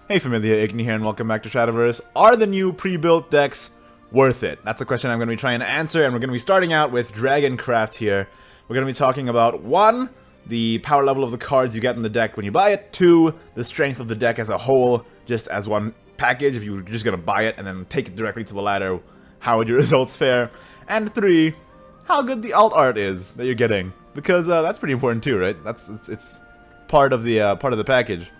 Hey familia, Igni here and welcome back to Shadowverse. Are the new pre-built decks worth it? That's a question I'm going to be trying to answer, and we're going to be starting out with Dragoncraft here. We're going to be talking about 1, the power level of the cards you get in the deck when you buy it, 2, the strength of the deck as a whole, just as one package. If you were just going to buy it and then take it directly to the ladder, how would your results fare? And 3, how good the alt art is that you're getting, because that's pretty important too, right? It's part of the package.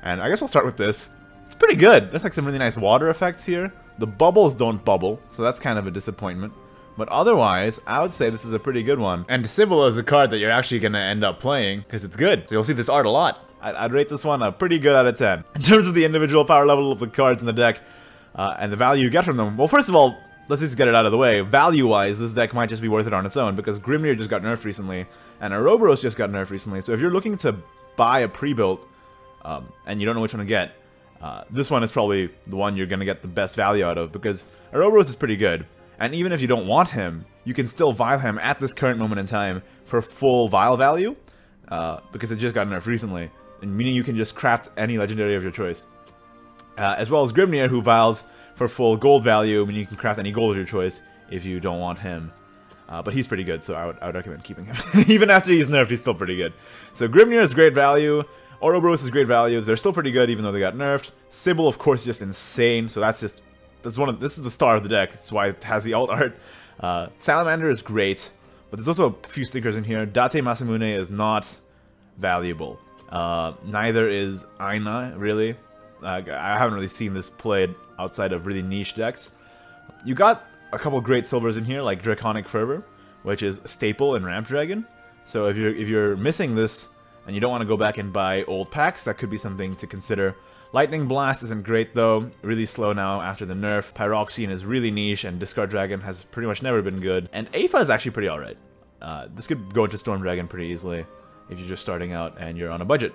And I guess we'll start with this. It's pretty good. There's like some really nice water effects here. The bubbles don't bubble, so that's kind of a disappointment. But otherwise, I would say this is a pretty good one. And Sybil is a card that you're actually going to end up playing, because it's good. So you'll see this art a lot. I'd rate this one a pretty good out of 10. In terms of the individual power level of the cards in the deck, and the value you get from them, well, first of all, let's just get it out of the way. Value-wise, this deck might just be worth it on its own, because Grimnir just got nerfed recently, and Ouroboros just got nerfed recently. So if you're looking to buy a pre-built, and you don't know which one to get, this one is probably the one you're going to get the best value out of, because Ouroboros is pretty good. And even if you don't want him, you can still vial him at this current moment in time for full vial value, because it just got nerfed recently, and meaning you can just craft any legendary of your choice. As well as Grimnir, who vials for full gold value, meaning you can craft any gold of your choice if you don't want him. But he's pretty good, so I would recommend keeping him. Even after he's nerfed, he's still pretty good. So Grimnir is great value. Ouroboros is great value. They're still pretty good, even though they got nerfed. Sybil, of course, is just insane. So this is the star of the deck. That's why it has the alt art. Salamander is great, but there's also a few stickers in here. Date Masamune is not valuable. Neither is Aina, really. I haven't really seen this played outside of really niche decks. You got a couple great silvers in here, like Draconic Fervor, which is a staple in Ramp Dragon. So if you're missing this, and you don't want to go back and buy old packs, that could be something to consider. Lightning Blast isn't great though, really slow now after the nerf. Pyroxene is really niche, and Discard Dragon has pretty much never been good. And Aepha is actually pretty alright. This could go into Storm Dragon pretty easily if you're just starting out and you're on a budget.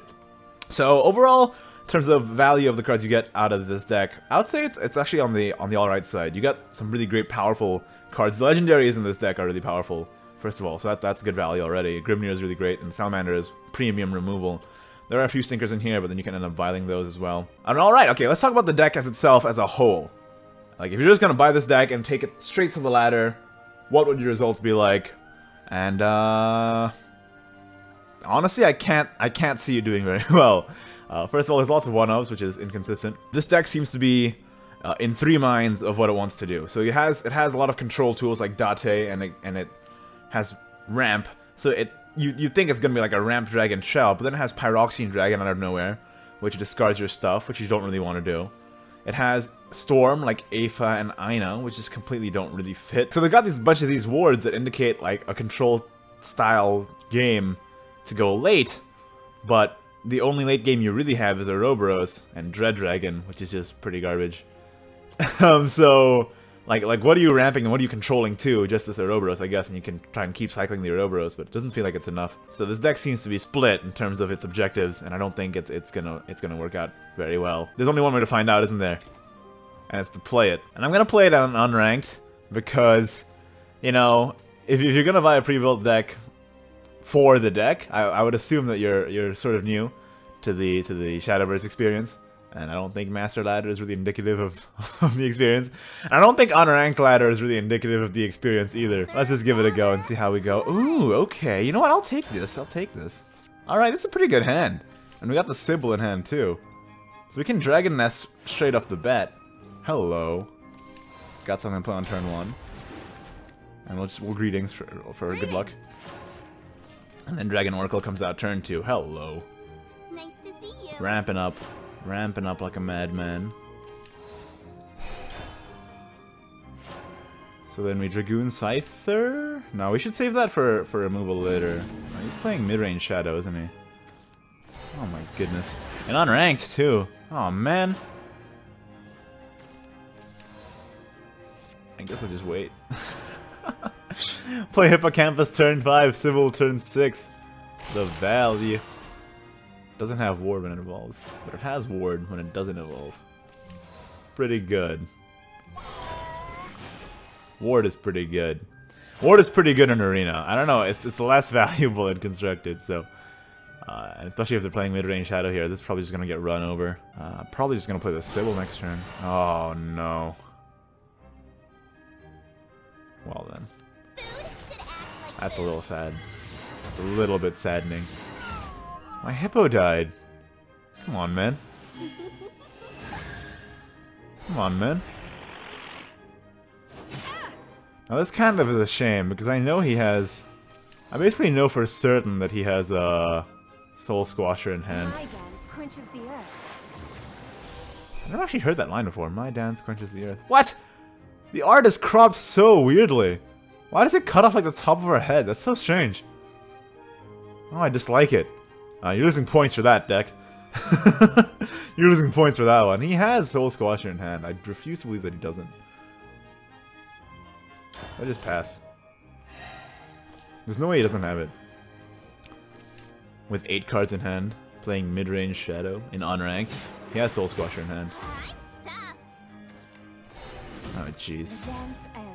So overall, in terms of value of the cards you get out of this deck, I would say it's actually on the alright side. You got some really great powerful cards. The legendaries in this deck are really powerful, first of all, so that's good value already. Grimnir is really great, and Salamander is premium removal. There are a few stinkers in here, but then you can end up vialing those as well. Alright, okay, let's talk about the deck as itself as a whole. Like, if you're just gonna buy this deck and take it straight to the ladder, what would your results be like? And honestly, I can't see you doing very well. First of all, there's lots of one-ups, which is inconsistent. This deck seems to be in 3 minds of what it wants to do. So it has a lot of control tools like Date, and it has ramp. So you think it's gonna be like a ramp dragon shell, but then it has Pyroxene Dragon out of nowhere, which discards your stuff, which you don't really want to do. It has Storm, like Aepha and Aina, which just completely don't really fit. So they've got these bunch of these wards that indicate like a control style game to go late, but the only late game you really have is Ouroboros and Dread Dragon, which is just pretty garbage. So like what are you ramping and what are you controlling to? Just this Ouroboros, I guess, and you can try and keep cycling the Ouroboros, but it doesn't feel like it's enough. So this deck seems to be split in terms of its objectives, and I don't think it's gonna work out very well. There's only one way to find out, isn't there? And it's to play it. And I'm gonna play it on unranked because, you know, if you're gonna buy a pre-built deck for the deck, I would assume that you're sort of new to the Shadowverse experience. And I don't think Master Ladder is really indicative of the experience. And I don't think Unranked Ladder is really indicative of the experience either. Let's just give it a go and see how we go. Ooh, okay. You know what? I'll take this. I'll take this. Alright, this is a pretty good hand. And we got the Sybil in hand, too. So we can Dragon Nest straight off the bat. Hello. Got something to play on turn 1. And we'll greetings for good luck. And then Dragon Oracle comes out turn 2. Hello. Nice to see you. Ramping up like a madman. So then we Dragoon Scyther? No, we should save that for removal later. Oh, he's playing mid-range Shadow, isn't he? Oh my goodness. And unranked, too. Oh, man. I guess we'll just wait. Play Hippocampus turn 5, Sybil turn 6. The value. Doesn't have ward when it evolves, but it has ward when it doesn't evolve. It's pretty good. Ward is pretty good. Ward is pretty good in Arena. I don't know, it's less valuable in Constructed, so And especially if they're playing mid-range Shadow here, this is probably just going to get run over. Probably just going to play the Sybil next turn. Oh, no. Well then. That's a little sad. It's a little bit saddening. My hippo died. Come on, man. Come on, man. Now this kind of is a shame, because I know he has... I basically know for certain that he has a Soul Squasher in hand. My dance quenches the earth. I've never actually heard that line before. My dance quenches the earth. What? The art is cropped so weirdly. Why does it cut off like the top of her head? That's so strange. Oh, I dislike it. You're losing points for that, deck. You're losing points for that one. He has Soul Squasher in hand. I refuse to believe that he doesn't. I just pass. There's no way he doesn't have it. With 8 cards in hand, playing mid-range Shadow in unranked, he has Soul Squasher in hand. I'm stuffed. Oh, jeez. The dance ends.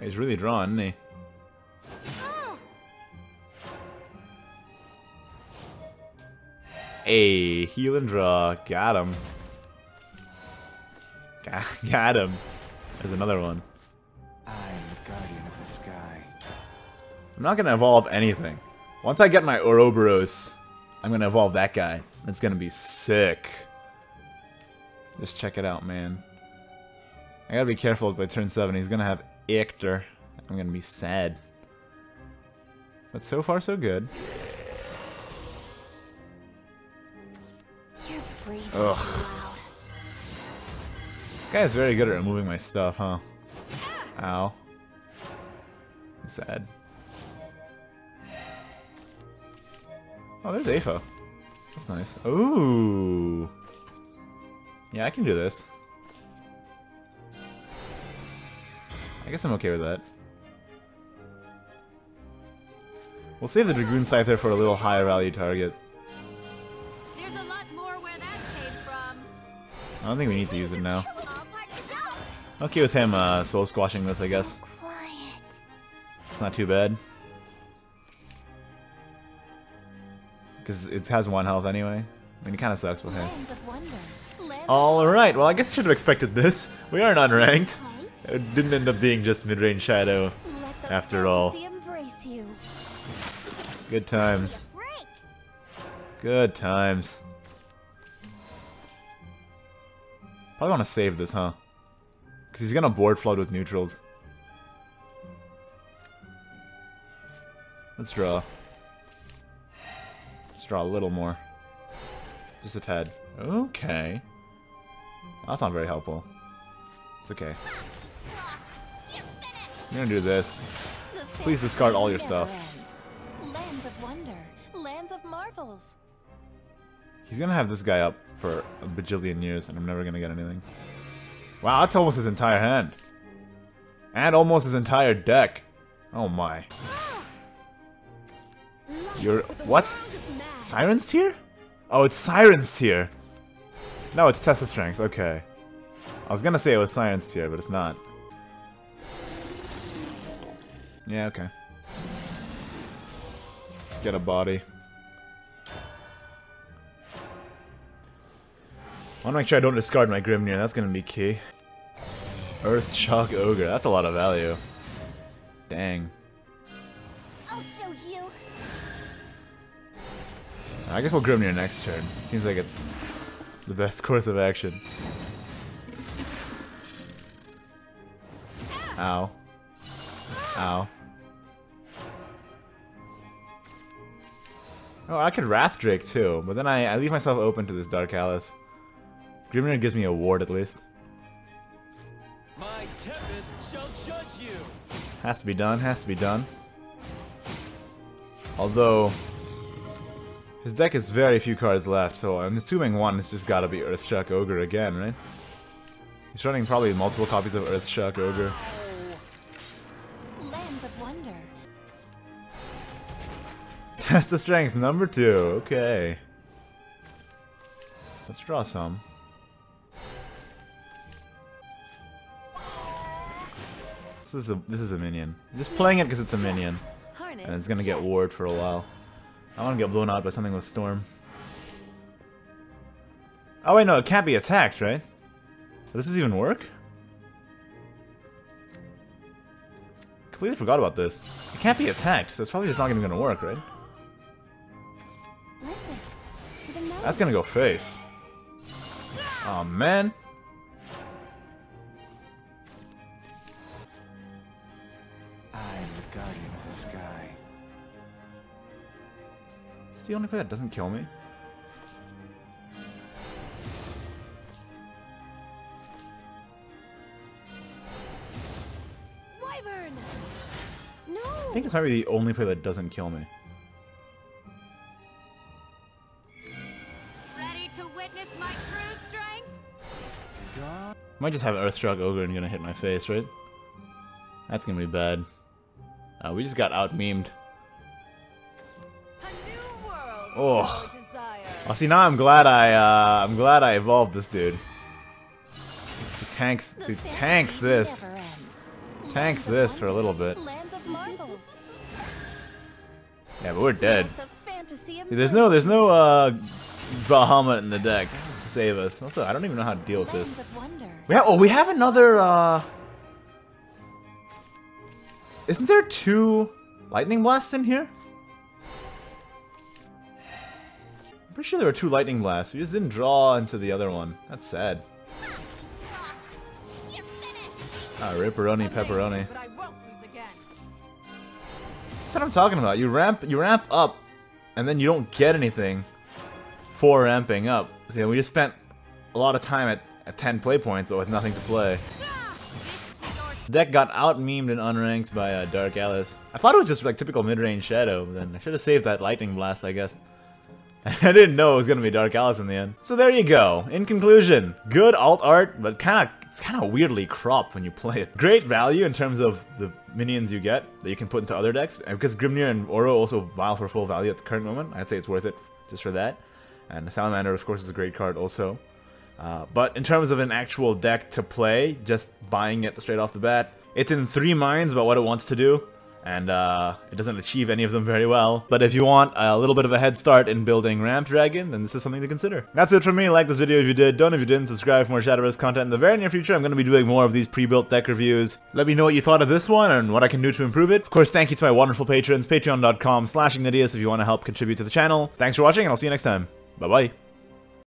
He's really drawn, isn't he? Hey, heal and draw. Got him. Got him. There's another one. I'm the guardian of the sky. I'm not gonna evolve anything. Once I get my Ouroboros, I'm gonna evolve that guy. It's gonna be sick. Just check it out, man. I gotta be careful by turn 7. He's gonna have Ictor. I'm gonna be sad. But so far, so good. You're breathing Ugh. too loud. This guy is very good at removing my stuff, huh? Ow. I'm sad. Oh, there's Aepha. That's nice. Ooh. Yeah, I can do this. I guess I'm okay with that. We'll save the Dragoon Scyther for a little higher value target. There's a lot more where that came from. I don't think we need to use it now. All part of the job. Okay with him soul squashing this, I guess. Quiet. It's not too bad. Because it has 1 health anyway. I mean, it kind of sucks, but hey. Lands of wonder. Lands Alright, well I guess I should have expected this. We aren't unranked. Okay. It didn't end up being just mid-range Shadow. Let the After all. fantasy embrace you. Good times. Break. Good times. Probably want to save this, huh? Because he's going to board flood with neutrals. Let's draw. Let's draw a little more. Just a tad. Okay. That's not very helpful. It's okay. I'm going to do this. The Please discard all your fantasy stuff. never ends. Lands of wonder. Lands of marvels. He's gonna have this guy up for a bajillion years, and I'm never gonna get anything. Wow, that's almost his entire hand. And almost his entire deck. Oh my. You're... what? Siren's Tear? Oh, it's Siren's Tear. No, it's Tessa Strength. Okay. I was gonna say it was Siren's Tear, but it's not. Yeah, okay. Let's get a body. I want to make sure I don't discard my Grimnir. That's going to be key. Earth Shock Ogre. That's a lot of value. Dang. I'll show you. I guess we'll Grimnir next turn. Seems like it's the best course of action. Ow. Ow. Oh, I could Wrath Drake too, but then I leave myself open to this Dark Alice. Grimnir gives me a ward at least. My tempest shall judge you. Has to be done, has to be done. Although, his deck has very few cards left, so I'm assuming one has just gotta be Earthshock Ogre again, right? He's running probably multiple copies of Earthshock Ogre. Lands of wonder. That's the strength, number 2, okay. Let's draw some. This is a minion. I'm just playing it because it's a minion. And it's gonna get ward for a while. I want to get blown out by something with Storm. Oh wait, no, it can't be attacked, right? Does this even work? Completely forgot about this. It can't be attacked, so it's probably just not even gonna work, right? That's gonna go face. Oh man. I'm the guardian of the sky. It's the only play that doesn't kill me. Wyvern! No! I think it's probably the only play that doesn't kill me. Ready to witness my true strength? Might just have Earthstruck Ogre and gonna hit my face, right? That's gonna be bad. We just got out-memed. A new world Oh. is our desire. Oh, see, now I'm glad I evolved this dude. He tanks this. Tanks this for a little bit. Lands of marvels. Yeah, but we're dead. The fantasy of See, there's no Bahamut in the deck to save us. Also, I don't even know how to deal with this. Lands of wonder. We have another Isn't there 2 lightning blasts in here? I'm pretty sure there were 2 lightning blasts. We just didn't draw into the other one. That's sad. Ah, ripperoni, pepperoni. But I won't lose again. That's what I'm talking about. You ramp up, and then you don't get anything for ramping up. See, we just spent a lot of time at 10 play points, but with nothing to play. The deck got out-memed and unranked by Dark Alice. I thought it was just like typical mid-range Shadow, but then I should have saved that lightning blast, I guess. I didn't know it was gonna be Dark Alice in the end. So there you go. In conclusion, good alt art, but it's kind of weirdly cropped when you play it. Great value in terms of the minions you get that you can put into other decks. And because Grimnir and Oro also vie for full value at the current moment, I'd say it's worth it just for that. And Salamander, of course, is a great card also. But in terms of an actual deck to play, just buying it straight off the bat, it's in 3 minds about what it wants to do. And it doesn't achieve any of them very well. But if you want a little bit of a head start in building Ramp Dragon, then this is something to consider. That's it from me. Like this video if you did. Don't if you didn't. Subscribe for more Shadowverse content in the very near future. I'm going to be doing more of these pre-built deck reviews. Let me know what you thought of this one and what I can do to improve it. Of course, thank you to my wonderful patrons. Patreon.com/Ignideus if you want to help contribute to the channel. Thanks for watching, and I'll see you next time. Bye-bye.